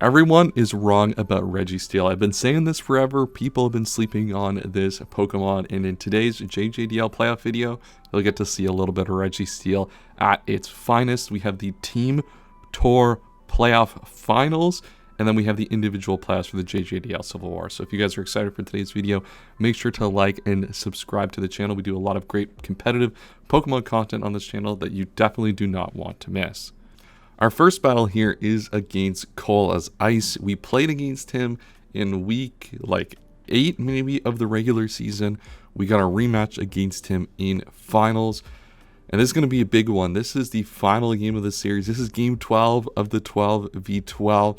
Everyone is wrong about Registeel. I've been saying this forever. People have been sleeping on this Pokemon, and in today's JJDL playoff video, you'll get to see a little bit of Registeel at its finest. We have the Team Tour playoff finals, and then we have the individual playoffs for the JJDL Civil War. So if you guys are excited for today's video, make sure to like and subscribe to the channel. We do a lot of great competitive Pokemon content on this channel that you definitely do not want to miss. Our first battle here is against Cole as Ice. We played against him in week 8 maybe of the regular season. We got a rematch against him in finals, and this is going to be a big one. This is the final game of the series. This is game 12 of the 12v12.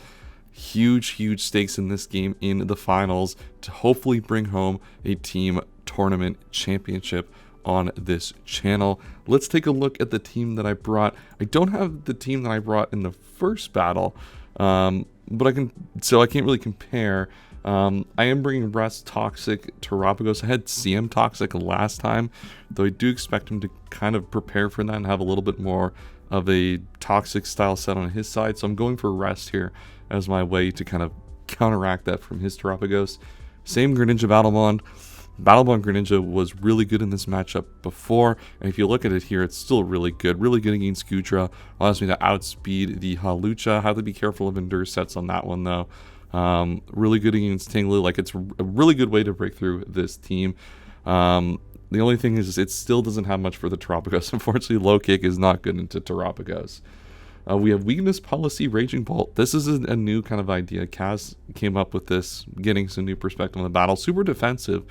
Huge stakes in this game in the finals to hopefully bring home a team tournament championship on this channel. Let's take a look at the team that I brought. I don't have the team that I brought in the first battle, but I can't really compare. I am bringing Rest, Toxic, Terapagos. I had CM Toxic last time, though I do expect him to kind of prepare for that and have a little bit more of a Toxic style set on his side. So I'm going for Rest here as my way to kind of counteract that from his Terapagos. Same Greninja Battlemon. Battlebond Greninja was really good in this matchup before, and if you look at it here, it's still really good against Gudra. Allows me to outspeed the Hawlucha. Have to be careful of Endure sets on that one though. Really good against Tinglu. It's a really good way to break through this team. The only thing is it still doesn't have much for the Terapagos. Unfortunately, Low Kick is not good into Terapagos. We have Weakness Policy Raging Bolt. This is a new kind of idea. Kaz came up with this, getting some new perspective on the battle. Super defensive,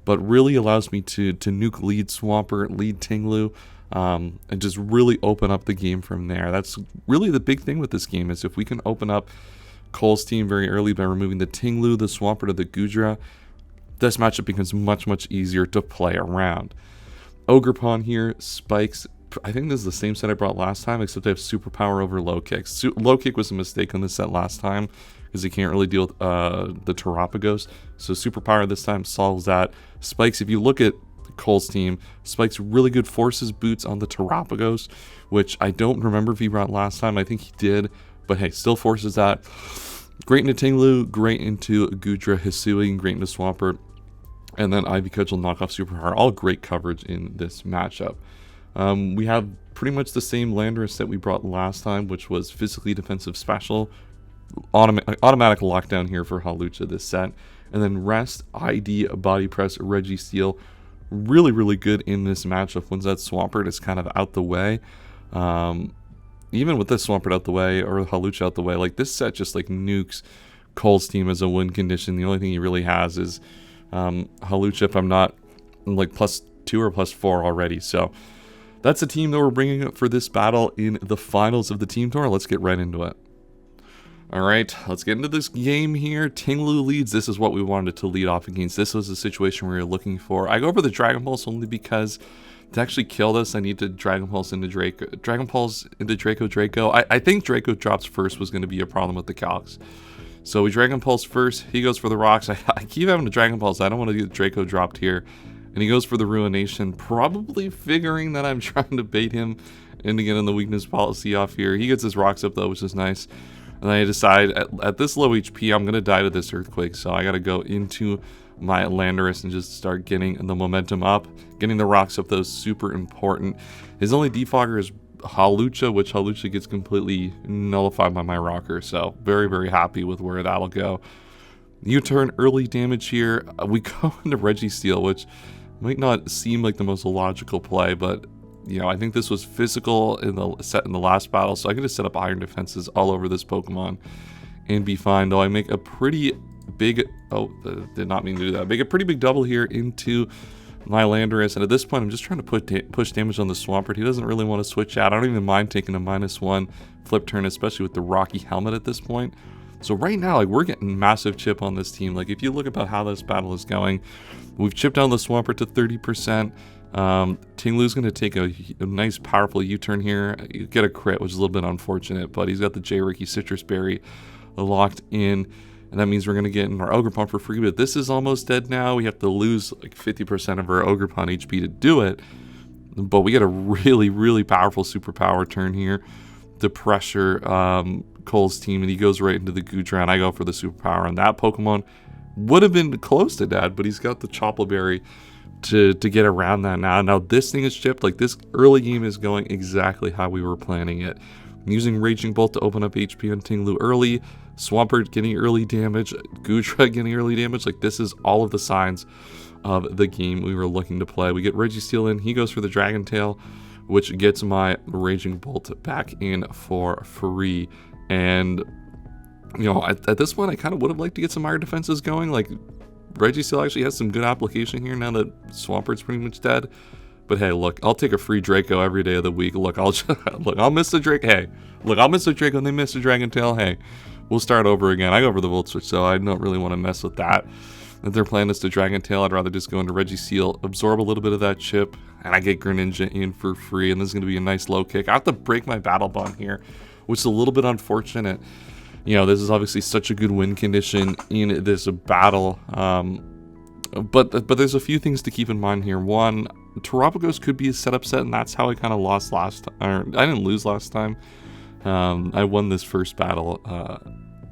but really allows me to nuke lead Swampert, lead Tinglu, and just really open up the game from there. That's really the big thing with this game, is if we can open up Cole's team very early by removing the Tinglu, the Swampert, or the Gudra, this matchup becomes much easier to play around. Ogerpon here, Spikes. I think this is the same set I brought last time, except I have Superpower over Low Kick. Low Kick was a mistake on this set last time, because he can't really deal with the Terapagos. So Superpower this time solves that. Spikes, if you look at Cole's team, Spikes really good forces boots on the Terapagos, which I don't remember if he brought last time. I think he did, but hey, still forces that. Great into Tinglu, great into Gudra, Hisui, great into Swampert, and then Ivy Cudgel, knockoff Superpower. All great coverage in this matchup. We have pretty much the same Landorus that we brought last time, which was physically defensive special. Automatic lockdown here for Hawlucha this set. And then Rest, ID, Body Press, Registeel. Really good in this matchup once that Swampert is kind of out the way. Even with this Swampert out the way, or Hawlucha out the way, this set just nukes Cole's team as a win condition. The only thing he really has is Hawlucha, if I'm not +2 or +4 already. So that's the team that we're bringing up for this battle in the finals of the Team Tour. Let's get right into it. Alright, let's get into this game here. Tinglu leads. This is what we wanted to lead off against. This was the situation we were looking for. I go for the Dragon Pulse only because to actually kill this, I need to Dragon Pulse into Draco. Dragon Pulse into Draco. I think Draco drops first was going to be a problem with the calcs. So we Dragon Pulse first. He goes for the rocks. I keep having to Dragon Pulse. I don't want to get Draco dropped here. And he goes for the Ruination, probably figuring that I'm trying to bait him into getting the weakness policy off here. He gets his rocks up though, which is nice. And then I decide at this low HP, I'm going to die to this Earthquake. So I got to go into my Landorus and just start getting the momentum up. Getting the rocks up though is super important. His only defogger is Hawlucha, which Hawlucha gets completely nullified by my rocker. So very happy with where that'll go. U-turn early damage here. We go into Registeel, which might not seem like the most logical play, but I think this was physical in the set in the last battle, so I could just set up iron defenses all over this Pokemon and be fine. Though I make a pretty big, did not mean to do that. Make a pretty big double here into my Landorus, and at this point I'm just trying to push damage on the Swampert. He doesn't really want to switch out. I don't even mind taking a -1 flip turn, especially with the Rocky Helmet at this point. So right now, we're getting massive chip on this team. If you look about how this battle is going, we've chipped down the Swampert to 30%. Tinglu's going to take a nice, powerful U-turn here. You get a crit, which is a little bit unfortunate, but he's got the J. Ricky Citrus Berry locked in, and that means we're going to get in our Ogerpon for free, but this is almost dead now. We have to lose 50% of our Ogerpon HP to do it, but we get a really powerful superpower turn here. The pressure Cole's team, and he goes right into the Goodra. I go for the superpower, and that Pokemon would have been close to dead, but he's got the Chople Berry to get around that now. Now this thing is chipped. Like, this early game is going exactly how we were planning it. I'm using Raging Bolt to open up HP on Tinglu early, Swampert getting early damage, Goodra getting early damage. Like, this is all of the signs of the game we were looking to play. We get Registeel in, he goes for the Dragon Tail, which gets my Raging Bolt back in for free. And, you know, at this point, I kind of would have liked to get some higher defenses going. Like, Registeel actually has some good application here now that Swampert's pretty much dead. But hey, look, I'll take a free Draco every day of the week. Look, I'll miss the Draco. Hey, look, I'll miss the Draco and they miss the Dragon Tail. Hey, we'll start over again. I go for the Volt Switch, so I don't really want to mess with that. If their plan is to Dragon Tail, I'd rather just go into Registeel, absorb a little bit of that chip, and I get Greninja in for free, and this is going to be a nice low kick. I have to break my Battle Bond here, which is a little bit unfortunate. You know, this is obviously such a good win condition in this battle, but there's a few things to keep in mind here. One, Terapagos could be a setup set, and that's how I kind of lost last time. I didn't lose last time. I won this first battle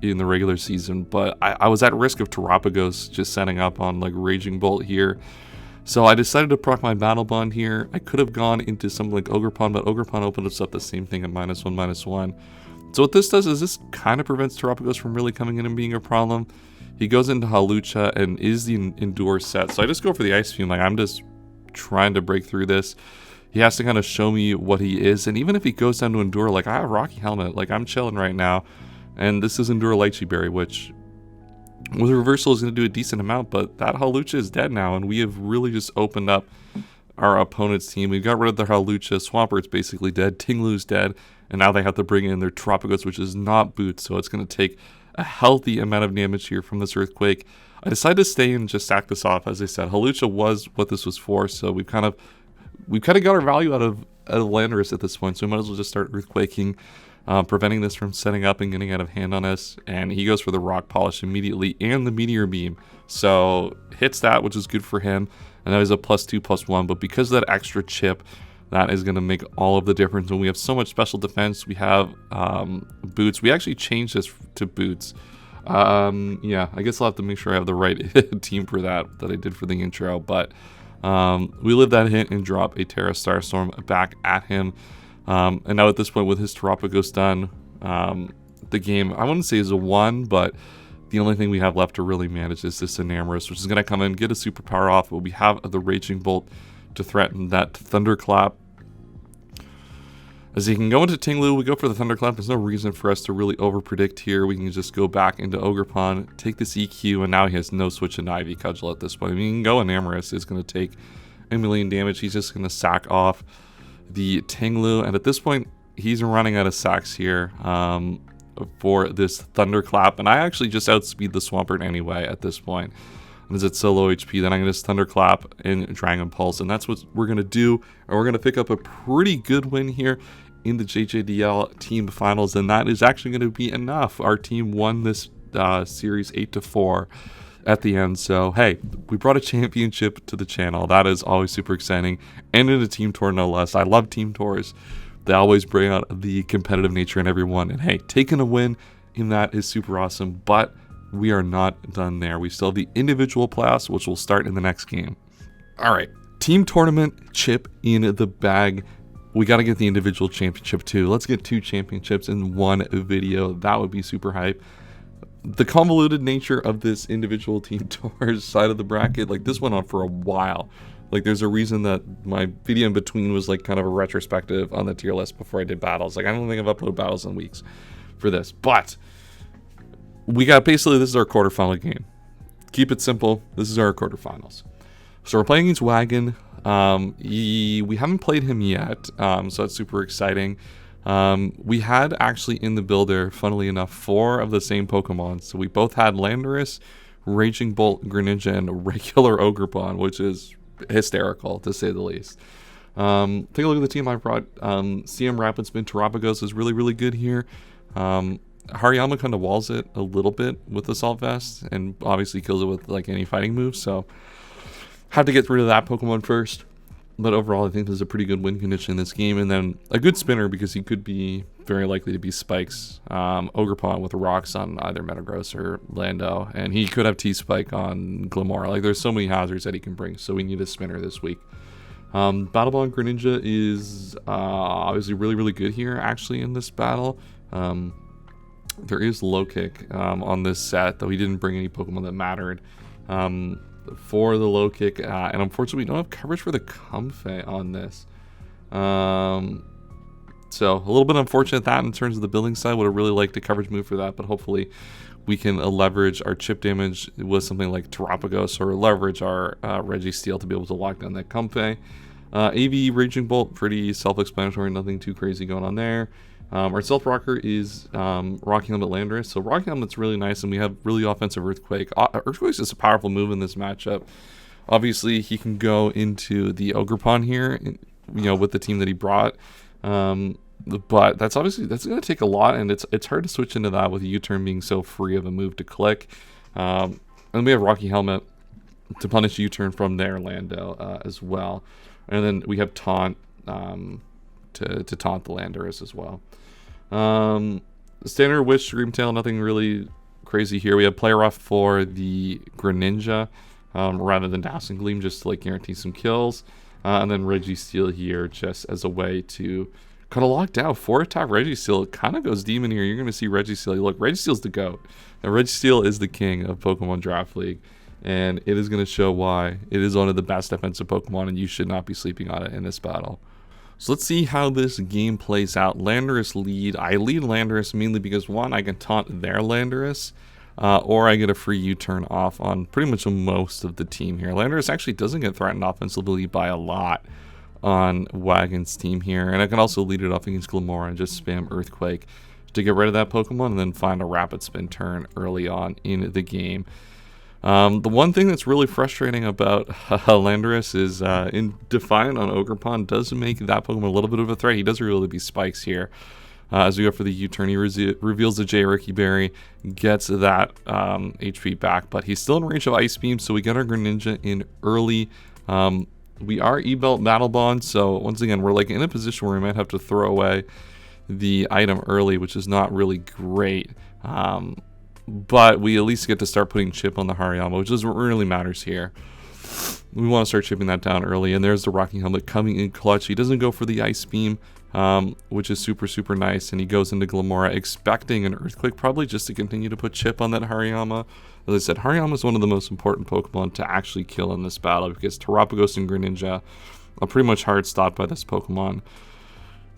in the regular season, but I was at risk of Terapagos just setting up on like Raging Bolt here. So I decided to proc my Battle Bond here. I could have gone into something like Ogerpon, but Ogerpon opened us up the same thing at -1/-1. So what this does is this kind of prevents Terapagos from really coming in and being a problem. He goes into Hawlucha and is the Endure set. So I just go for the Ice Fume. Like, I'm just trying to break through this. He has to kind of show me what he is. And even if he goes down to Endure, like, I have Rocky Helmet. Like, I'm chilling right now. And this is Endure Lychee Berry, which with Reversal is going to do a decent amount. But that Hawlucha is dead now. And we have really just opened up our opponent's team. We got rid of the Hawlucha. Swampert's basically dead. Tinglu's dead. And now they have to bring in their Terapagos, which is not Boots. So it's going to take a healthy amount of damage here from this Earthquake. I decided to stay and just sack this off. As I said, Hawlucha was what this was for. So we've kind of got our value out of Landorus at this point. So we might as well just start Earthquaking, preventing this from setting up and getting out of hand on us. And he goes for the Rock Polish immediately and the Meteor Beam. So hits that, which is good for him. And that is a +2/+1. But because of that extra chip, that is going to make all of the difference. When we have so much special defense, we have Boots. We actually changed this to Boots. Yeah, I guess I'll have to make sure I have the right team for that I did for the intro. But we live that hit and drop a Terra Starstorm back at him. And now at this point, with his Terapagos done, the game, I wouldn't say is a 1, but the only thing we have left to really manage is this Enamorus, which is going to come in, get a superpower off, but we have the Raging Bolt to threaten that Thunderclap. As he can go into Tinglu, we go for the Thunderclap. There's no reason for us to really overpredict here. We can just go back into Ogerpon, take this EQ, and now he has no switch into Ivy Cudgel at this point. I mean, he can go Enamorus. It's going to take a million damage. He's just going to sack off the Tinglu, and at this point, he's running out of sacks here for this Thunderclap, and I actually just outspeed the Swampert anyway at this point. And as it's so low HP, then I'm going to just Thunderclap and Dragon Pulse, and that's what we're going to do, and we're going to pick up a pretty good win here in the JJDL team finals, and that is actually going to be enough. Our team won this series 8-4 at the end. So hey, we brought a championship to the channel. That is always super exciting, and in a team tour no less. I love team tours. They always bring out the competitive nature in everyone, and hey, taking a win in that is super awesome. But we are not done there. We still have the individual playoffs, which will start in the next game. All right, team tournament chip in the bag. We got to get the individual championship too. Let's get 2 championships in one video. That would be super hype. The convoluted nature of this individual team tours side of the bracket, like, this went on for a while. Like, there's a reason that my video in between was like kind of a retrospective on the tier list before I did battles. Like, I don't think I've uploaded battles in weeks for this, but we got, basically, this is our quarterfinal game. Keep it simple. This is our quarterfinals. So we're playing against Wagon. We haven't played him yet, so that's super exciting. We had actually in the builder, funnily enough, 4 of the same Pokemon. So we both had Landorus, Raging Bolt, Greninja, and a regular Ogerpon, which is hysterical to say the least. Take a look at the team I brought. CM Rapid Spin Terapagos is really, really good here. Hariyama kind of walls it a little bit with Assault Vest, and obviously kills it with like any fighting move. So have to get rid of that Pokemon first. But overall, I think there's a pretty good win condition in this game. And then a good spinner because he could be very likely to be Spikes. Ogerpon with rocks on either Metagross or Lando. And he could have T-Spike on Glimmora. Like, there's so many hazards that he can bring. So we need a spinner this week. Battle Ball and Greninja is obviously really, really good here, actually, in this battle. There is Low Kick on this set, though he didn't bring any Pokemon that mattered. For the Low Kick, and unfortunately we don't have coverage for the Comfey on this. So a little bit unfortunate that in terms of the building side. Would have really liked a coverage move for that, but hopefully we can leverage our chip damage with something like Terapagos, or leverage our Registeel to be able to lock down that Comfey. AV Raging Bolt, pretty self-explanatory, nothing too crazy going on there. Our Stealth Rocker is Rocky Helmet Landorus. So Rocky Helmet's really nice, and we have really offensive Earthquake. Earthquake's just a powerful move in this matchup. Obviously, he can go into the Ogerpon here, with the team that he brought. But that's going to take a lot, and it's hard to switch into that with a U-turn being so free of a move to click. And we have Rocky Helmet to punish U-turn from there, Lando, as well. And then we have Taunt to taunt the Landorus as well. Standard Wish, Screamtail, nothing really crazy here. We have Play Rough for the Greninja rather than Dazzling Gleam, just to guarantee some kills. And then Registeel here just as a way to kind of lock down 4-attack Registeel. It kind of goes demon here. You're going to see Registeel. Look, Registeel's the GOAT. And Registeel is the king of Pokemon Draft League. And it is going to show why. It is one of the best defensive Pokemon, and you should not be sleeping on it in this battle. So let's see how this game plays out. Landorus lead. I lead Landorus mainly because, one, I can taunt their Landorus, or I get a free U-turn off on pretty much most of the team here. Landorus actually doesn't get threatened offensively by a lot on Wagon's team here. And I can also lead it off against Glimmora and just spam Earthquake to get rid of that Pokemon and then find a Rapid Spin turn early on in the game. The one thing that's really frustrating about Landorus is in Defiant on Ogerpon does make that Pokemon a little bit of a threat. He does really be Spikes here. As we go for the U-turn, he reveals the J-Ricky Berry, gets that HP back, but he's still in range of Ice Beam, so we get our Greninja in early. We are E-Belt Battle Bond, so once again, we're in a position where we might have to throw away the item early, which is not really great. But we at least get to start putting chip on the Hariyama, which is what really matters here. We want to start chipping that down early, and there's the Rocky Helmet coming in clutch. He doesn't go for the Ice Beam, which is super, super nice, and he goes into Glimmora expecting an Earthquake, probably just to continue to put chip on that Hariyama. As I said, Hariyama is one of the most important Pokemon to actually kill in this battle, because Terapagos and Greninja are pretty much hard stopped by this Pokemon.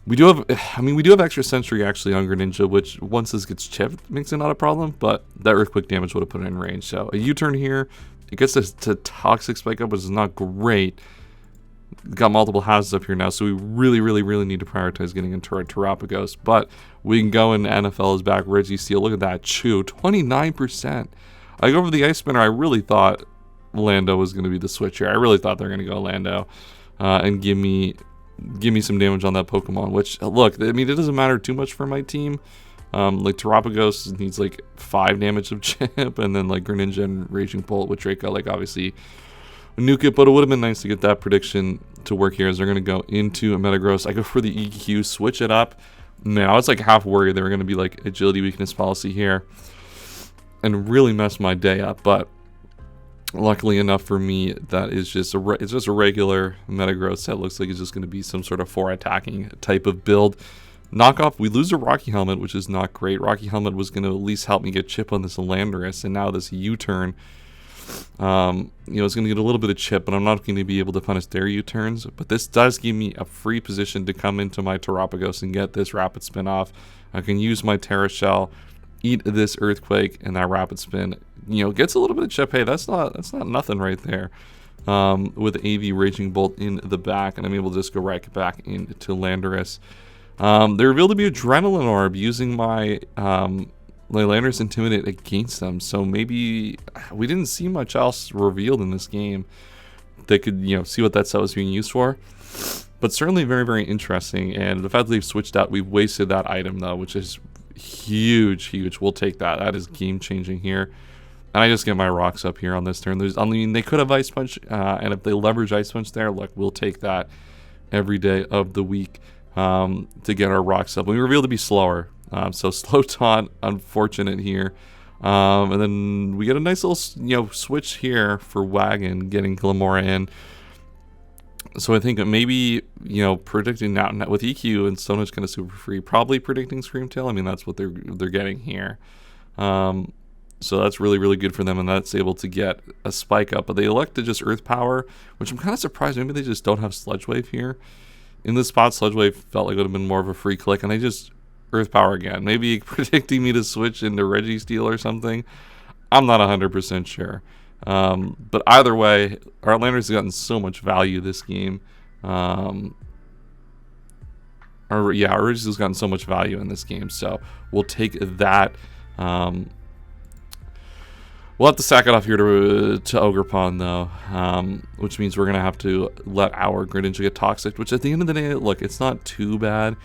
We do have extra Sentry actually on Greninja, which once this gets chipped makes it not a problem, but that Earthquake damage would have put it in range. So a U-turn here, it gets us to Toxic Spike up, which is not great. Got multiple hazards up here now, so we really, really, really need to prioritize getting into our Terapagos. But we can go into NFL is back, Registeel. Look at that chew, 29%. I go for the Ice Spinner. I really thought Lando was going to be the switch here. I really thought they were going to go Lando and give me some damage on that Pokemon, which, look, I mean, it doesn't matter too much for my team. Terapagos needs 5 damage of chip, and then Greninja and Raging Bolt with Draco, obviously nuke it, but it would have been nice to get that prediction to work here as they're going to go into a Metagross. I go for the EQ, switch it up. Man, I was half worried they were going to be agility weakness policy here and really mess my day up, but luckily enough for me, that is just a regular Metagross that looks like it's just going to be some sort of 4 attacking type of build. Knockoff, we lose a Rocky Helmet, which is not great. Rocky Helmet was going to at least help me get chip on this Landorus, and now this U-turn, it's going to get a little bit of chip, but I'm not going to be able to punish their U-turns. But this does give me a free position to come into my Terapagos and get this Rapid Spin off. I can use my Terra Shell, eat this Earthquake, and that Rapid Spin, gets a little bit of chip. Hey, that's not nothing right there. With AV Raging Bolt in the back, and I'm able to just go right back into Landorus. They revealed to be Adrenaline Orb using my Landorus Intimidate against them, so maybe we didn't see much else revealed in this game. They could, see what that set was being used for. But certainly very, very interesting, and the fact that they've switched out, we've wasted that item, though, which is huge. We'll take that. That is game-changing here. And I just get my rocks up here on this turn. I mean, they could have Ice Punch, and if they leverage Ice Punch there, look, we'll take that every day of the week to get our rocks up. We reveal to be slower, so slow taunt, unfortunate here. And then we get a nice little, switch here for Wagon, getting Glamora in. So I think maybe, predicting now with EQ and so much kind of super free, probably predicting Screamtail. I mean, that's what they're getting here. So that's really, really good for them, and that's able to get a spike up. But they elect to just Earth Power, which I'm kind of surprised. Maybe they just don't have Sludge Wave here. In this spot, Sludge Wave felt like it would have been more of a free click, and they just Earth Power again. Maybe predicting me to switch into Registeel or something. I'm not 100% sure. But either way, our Outlander's gotten so much value this game. Our Registeel's gotten so much value in this game, so we'll take that. We'll have to sack it off here to Ogerpon, though, which means we're going to have to let our Greninja get toxic, which at the end of the day, look, it's not too bad.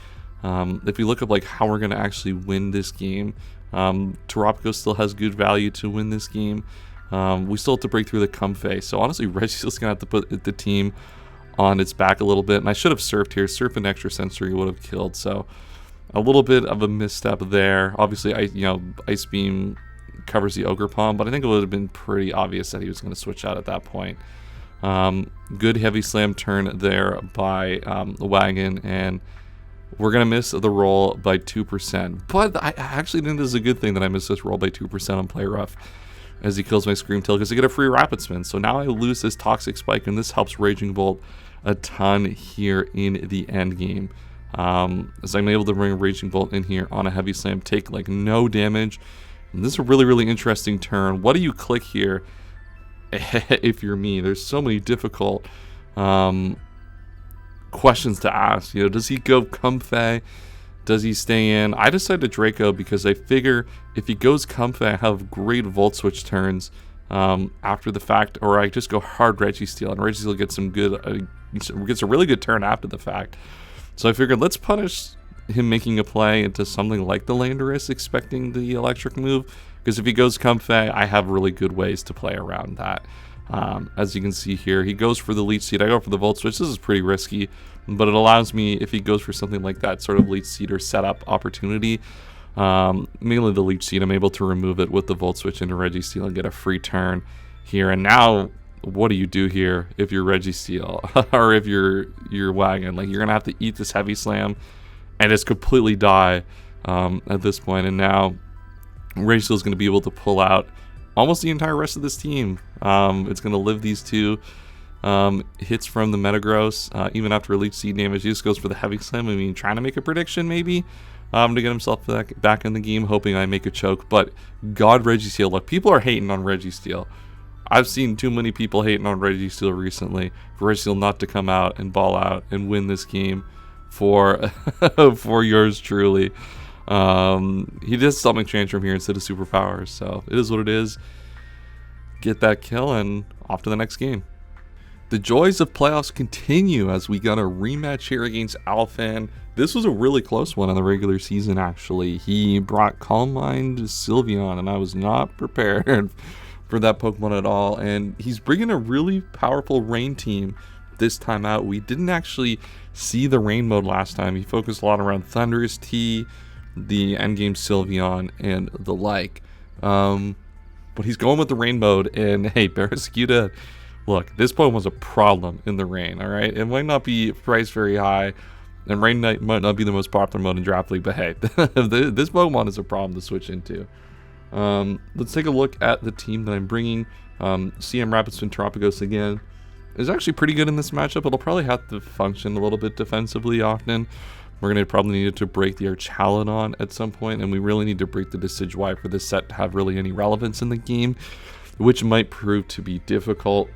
If you look up like how we're going to actually win this game, Terapagos still has good value to win this game. We still have to break through the Comfey, so honestly, Registeel's going to have to put the team on its back a little bit, and I should have surfed here. Surf and Extra Sensory would have killed, so a little bit of a misstep there. Obviously, Ice Beam covers the Ogerpon, but I think it would have been pretty obvious that he was going to switch out at that point. Good Heavy Slam turn there by the Wagon, and we're going to miss the roll by 2%. But I actually think this is a good thing that I missed this roll by 2% on Play Rough as he kills my Screamtail, because I get a free Rapid Spin. So now I lose this Toxic Spike, and this helps Raging Bolt a ton here in the end game. As I'm able to bring a Raging Bolt in here on a Heavy Slam, take like no damage. And this is a really, really interesting turn. What do you click here if you're me? There's so many difficult questions to ask. Does he go Comfey? Does he stay in? I decided Draco because I figure if he goes Comfey, I have great Volt Switch turns after the fact, or I just go hard Registeel, and Registeel gets gets a really good turn after the fact. So I figured let's punish him making a play into something like the Landorus, expecting the electric move, because if he goes Comfey, I have really good ways to play around that. As you can see here, he goes for the Leech Seed. I go for the Volt Switch. This is pretty risky, but it allows me, if he goes for something like that sort of Leech Seed or setup opportunity, mainly the Leech Seed, I'm able to remove it with the Volt Switch into Registeel and get a free turn here. And now, what do you do here if you're Registeel or if you're Wagon? Like, you're gonna have to eat this Heavy Slam and just completely die at this point. And now Registeel is going to be able to pull out almost the entire rest of this team. It's going to live these two hits from the Metagross, even after Leech Seed damage. He just goes for the Heavy Slam. I mean, trying to make a prediction maybe to get himself back in the game, hoping I make a choke. But God, Registeel, look, people are hating on Registeel. I've seen too many people hating on Registeel recently for Registeel not to come out and ball out and win this game for yours truly. He does Stomach Tantrum here instead of Superpowers, so it is what it is. Get that kill and off to the next game. The joys of playoffs continue as we got a rematch here against Alphan. This was a really close one in the regular season, actually. He brought Calm Mind Sylveon, and I was not prepared for that Pokemon at all. And he's bringing a really powerful Rain team this time out. We didn't actually see the Rain mode last time. He focused a lot around Thundurus T, the endgame Sylveon, and the like. But he's going with the Rain mode, and hey, Barraskewda, look, this Pokemon was a problem in the Rain, alright? It might not be priced very high, and Rain might not be the most popular mode in Draft League, but hey, this Pokemon is a problem to switch into. Let's take a look at the team that I'm bringing. CM Rapid Spin Terapagos again is actually pretty good in this matchup. It'll probably have to function a little bit defensively often. We're going to probably need to break the Archaludon at some point, and we really need to break the Decidueye for this set to have really any relevance in the game, which might prove to be difficult.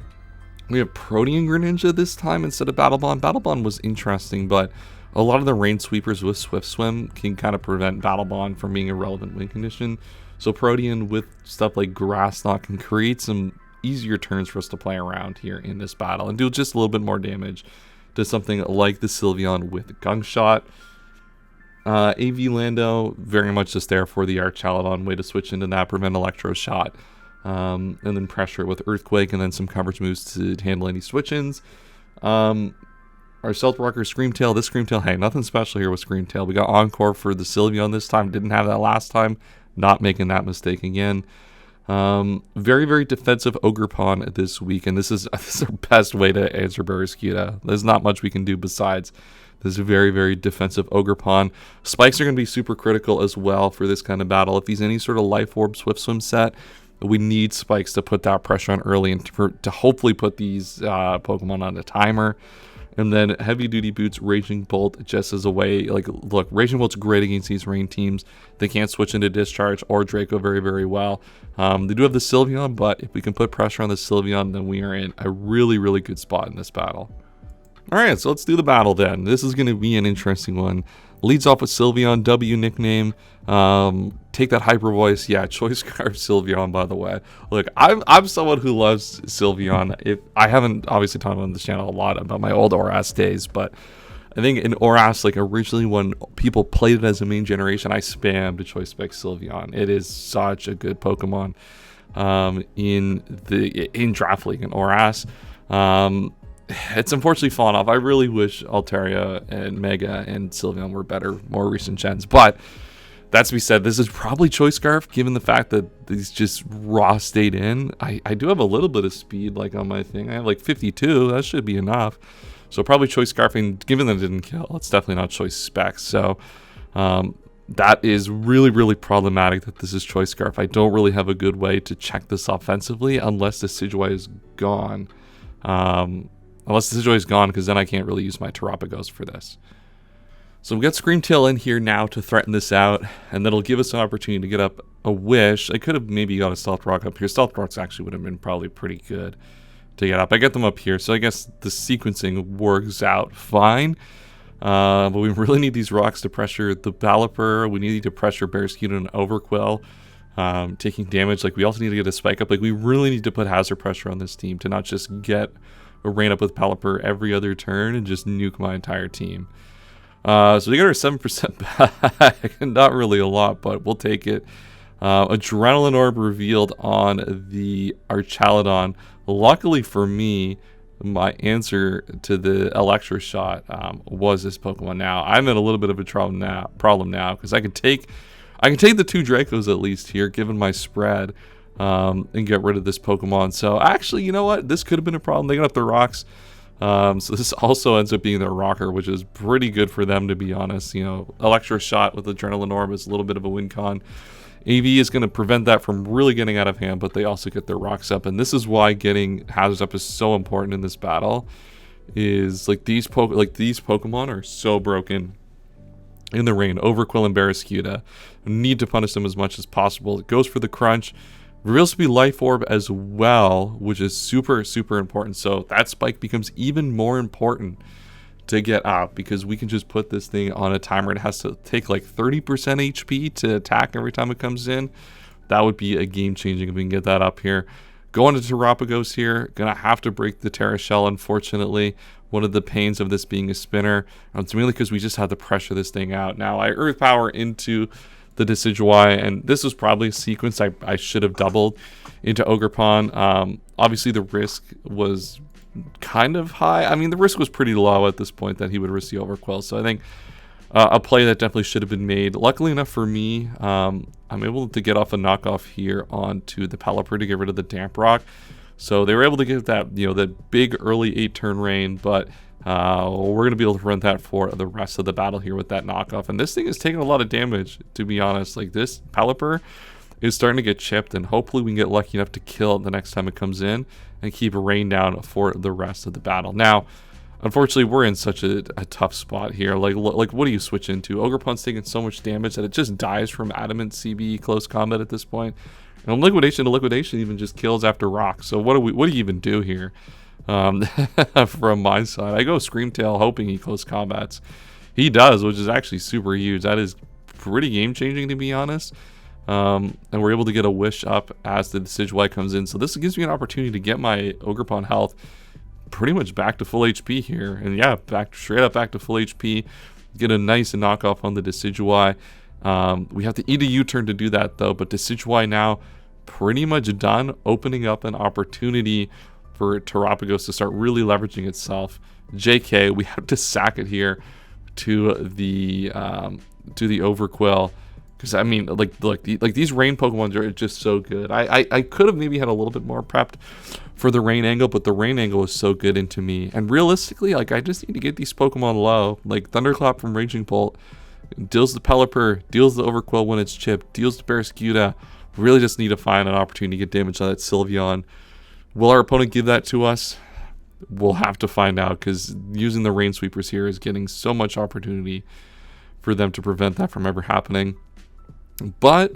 We have Protean Greninja this time instead of Battle Bond. Battle Bond was interesting, but a lot of the Rain Sweepers with Swift Swim can kind of prevent Battle Bond from being a relevant win condition. So Protean with stuff like Grass Knot can create some easier turns for us to play around here in this battle and do just a little bit more damage to something like the Sylveon with Gunk Shot. AV Lando, very much just there for the Archaludon, way to switch into that, prevent Electro Shot. and then pressure it with Earthquake, and then some coverage moves to handle any switch-ins. Our Stealth Rocker Screamtail. This Screamtail, hey, nothing special here with Screamtail. We got Encore for the Sylveon this time. Didn't have that last time. Not making that mistake again. Very, very defensive Ogerpon this week, and this is our best way to answer Barraskewda. There's not much we can do besides this very, very defensive Ogerpon. Spikes are going to be super critical as well for this kind of battle. If he's any sort of Life Orb Swift Swim set, we need Spikes to put that pressure on early and to hopefully put these Pokemon on a timer. And then Heavy Duty Boots, Raging Bolt, just as a way, like, look, Raging Bolt's great against these rain teams. They can't switch into Discharge or Draco very, very well. They do have the Sylveon, but if we can put pressure on the Sylveon, then we are in a really, really good spot in this battle. All right, so let's do the battle then. This is going to be an interesting one. Leads off with Sylveon, W nickname. Take that hyper voice. Yeah, Choice Scarf Sylveon, by the way. Look, I'm someone who loves Sylveon. I haven't obviously talked on this channel a lot about my old Oras days, but I think in Oras, like originally when people played it as a main generation, I spammed Choice Spec Sylveon. It is such a good Pokemon in Draft League in Oras. It's unfortunately fallen off. I really wish Altaria and Mega and Sylveon were better, more recent gens. But that to be said, this is probably Choice Scarf, given the fact that these just raw stayed in. I do have a little bit of speed, like on my thing. I have like 52. That should be enough. So probably Choice Scarf, and given that it didn't kill, it's definitely not Choice Specs. So that is really, really problematic that this is Choice Scarf. I don't really have a good way to check this offensively unless the Decidueye is gone. Unless the Decidueye is gone, because then I can't really use my Terapagos for this. So we got Screamtail in here now to threaten this out, and that'll give us an opportunity to get up a Wish. I could have maybe got a Stealth Rock up here. Stealth Rocks actually would have been probably pretty good to get up. I get them up here, so I guess the sequencing works out fine. But we really need these rocks to pressure the Pelipper. We need to pressure Barraskewda and Overquill, taking damage. Like, we also need to get a Spike up. Like, we really need to put hazard pressure on this team to not just get a rain up with Pelipper every other turn and just nuke my entire team. So we got our 7% back. Not really a lot, but we'll take it. Adrenaline Orb revealed on the Archaludon. Luckily for me, my answer to the Electro Shot was this Pokemon. Now I'm in a little bit of a problem now because I can take the 2 Dracos at least here, given my spread, and get rid of this Pokemon. So actually, you know what? This could have been a problem. They got up the rocks. So this also ends up being their rocker, which is pretty good for them, to be honest. You know, Electro Shot with Adrenaline Orb is a little bit of a win con. AV is going to prevent that from really getting out of hand, but they also get their rocks up, and this is why getting hazards up is so important in this battle. Is like these Pokemon are so broken in the rain. Overquill and Barraskewda need to punish them as much as possible. It goes for the crunch. Reveals to be Life Orb as well, which is super, super important. So that Spike becomes even more important to get out, because we can just put this thing on a timer. It has to take like 30% HP to attack every time it comes in. That would be a game changing if we can get that up here. Going to Terapagos here. Gonna have to break the Terra Shell, unfortunately. One of the pains of this being a spinner. It's mainly because we just had to pressure this thing out. Now I Earth Power into the Decidueye, and this was probably a sequence I should have doubled into Ogerpon. Obviously the risk was kind of high. I mean, the risk was pretty low at this point that he would risk the Overquill, so I think a play that definitely should have been made. Luckily enough for me, I'm able to get off a knockoff here onto the Pelipper to get rid of the Damp Rock. So they were able to get that, you know, that big early 8-turn rain, but we're going to be able to run that for the rest of the battle here with that knockoff. And this thing is taking a lot of damage, to be honest. Like, this Pelipper is starting to get chipped, and hopefully we can get lucky enough to kill it the next time it comes in and keep rain down for the rest of the battle. Now, unfortunately, we're in such a tough spot here. Like, what do you switch into? Ogerpon's taking so much damage that it just dies from Adamant CB close combat at this point. And Liquidation to Liquidation even just kills after Rock. So what do you even do here? From my side, I go Screamtail hoping he close combats. He does, which is actually super huge. That is pretty game changing, to be honest. And we're able to get a Wish up as the Decidueye comes in. So this gives me an opportunity to get my Ogerpon health pretty much back to full HP here. And yeah, straight up back to full HP. Get a nice knockoff on the Decidueye. We have to eat a U-turn to do that though, but Decidueye now pretty much done, opening up an opportunity for Terapagos to start really leveraging itself. JK, we have to sack it here to the Overquill, because I mean, like these rain Pokemon are just so good. I could have maybe had a little bit more prepped for the rain angle, but the rain angle is so good into me. And realistically, like, I just need to get these Pokemon low. Like Thunderclap from Raging Bolt deals the Pelipper, deals the Overquill when it's chipped, deals the Barraskewda. Really just need to find an opportunity to get damage on that Sylveon. Will our opponent give that to us? We'll have to find out, because using the Rain Sweepers here is getting so much opportunity for them to prevent that from ever happening. But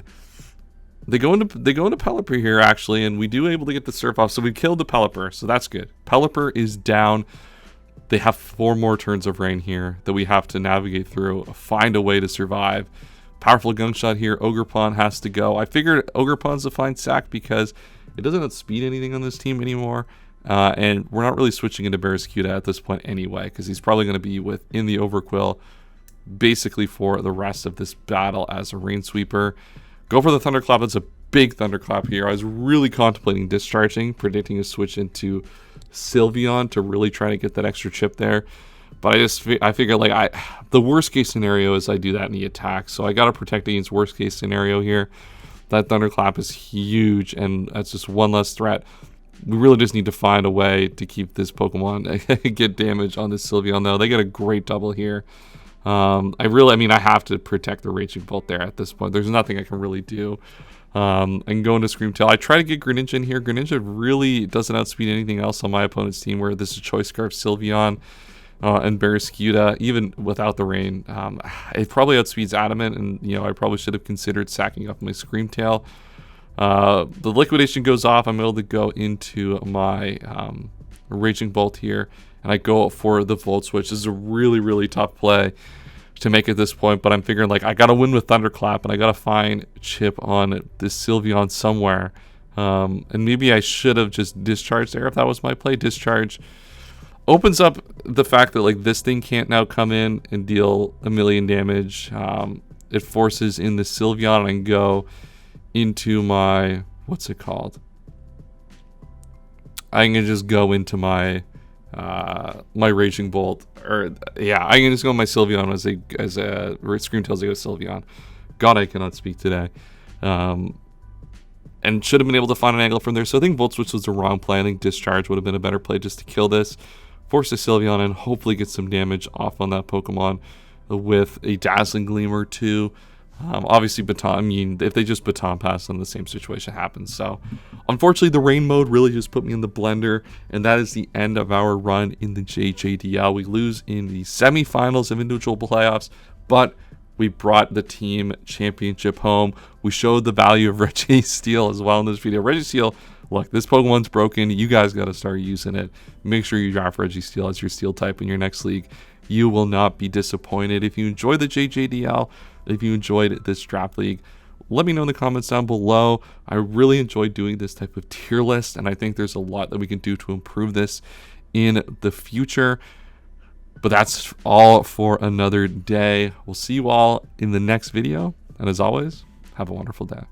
they go into Pelipper here, actually, and we do able to get the Surf off. So we killed the Pelipper, so that's good. Pelipper is down. They have 4 more turns of rain here that we have to navigate through, find a way to survive. Powerful Gunk Shot here. Ogerpon has to go. I figured Ogerpon's a fine sack because it doesn't outspeed anything on this team anymore. And we're not really switching into Barraskewda at this point anyway, because he's probably going to be within the Overquill basically for the rest of this battle as a Rain Sweeper. Go for the Thunderclap. That's a big Thunderclap here. I was really contemplating discharging, predicting a switch into Sylveon to really try to get that extra chip there. But I figure, like, the worst case scenario is I do that in the attack. So I got to protect against worst case scenario here. That Thunderclap is huge, and that's just one less threat. We really just need to find a way to keep this Pokemon get damage on this Sylveon, though. They get a great double here. I have to protect the Raging Bolt there at this point. There's nothing I can really do. I can go into Screamtail. I try to get Greninja in here. Greninja really doesn't outspeed anything else on my opponent's team, where this is Choice Scarf, Sylveon, and Barraskewda, even without the rain. It probably outspeeds Adamant, and I probably should have considered sacking up my Screamtail. The Liquidation goes off. I'm able to go into my Raging Bolt here, and I go for the Volt Switch. This is a really, really tough play to make at this point, but I'm figuring, like, I gotta win with Thunderclap, and I gotta find chip on this Sylveon somewhere. And maybe I should have just discharged there if that was my play. Discharge opens up the fact that, like, this thing can't now come in and deal a million damage. It forces in the Sylveon and go into my, what's it called? I can just go into my my Raging Bolt, or yeah, I can just go my Sylveon as a Screamtail's a Sylveon. God, I cannot speak today. And should have been able to find an angle from there. So I think Volt Switch was the wrong play. I think Discharge would have been a better play just to kill this, force the Sylveon, and hopefully get some damage off on that Pokemon with a Dazzling Gleam or two. Obviously, if they just Baton Pass, then the same situation happens. So, unfortunately, the rain mode really just put me in the blender, and that is the end of our run in the JJDL. We lose in the semifinals of individual playoffs, but we brought the team championship home. We showed the value of Registeel as well in this video. Registeel, look, this Pokemon's broken. You guys got to start using it. Make sure you draft Registeel as your Steel type in your next league. You will not be disappointed. If you enjoyed the JJDL, if you enjoyed this draft league, let me know in the comments down below. I really enjoy doing this type of tier list, and I think there's a lot that we can do to improve this in the future. But that's all for another day. We'll see you all in the next video, and as always, have a wonderful day.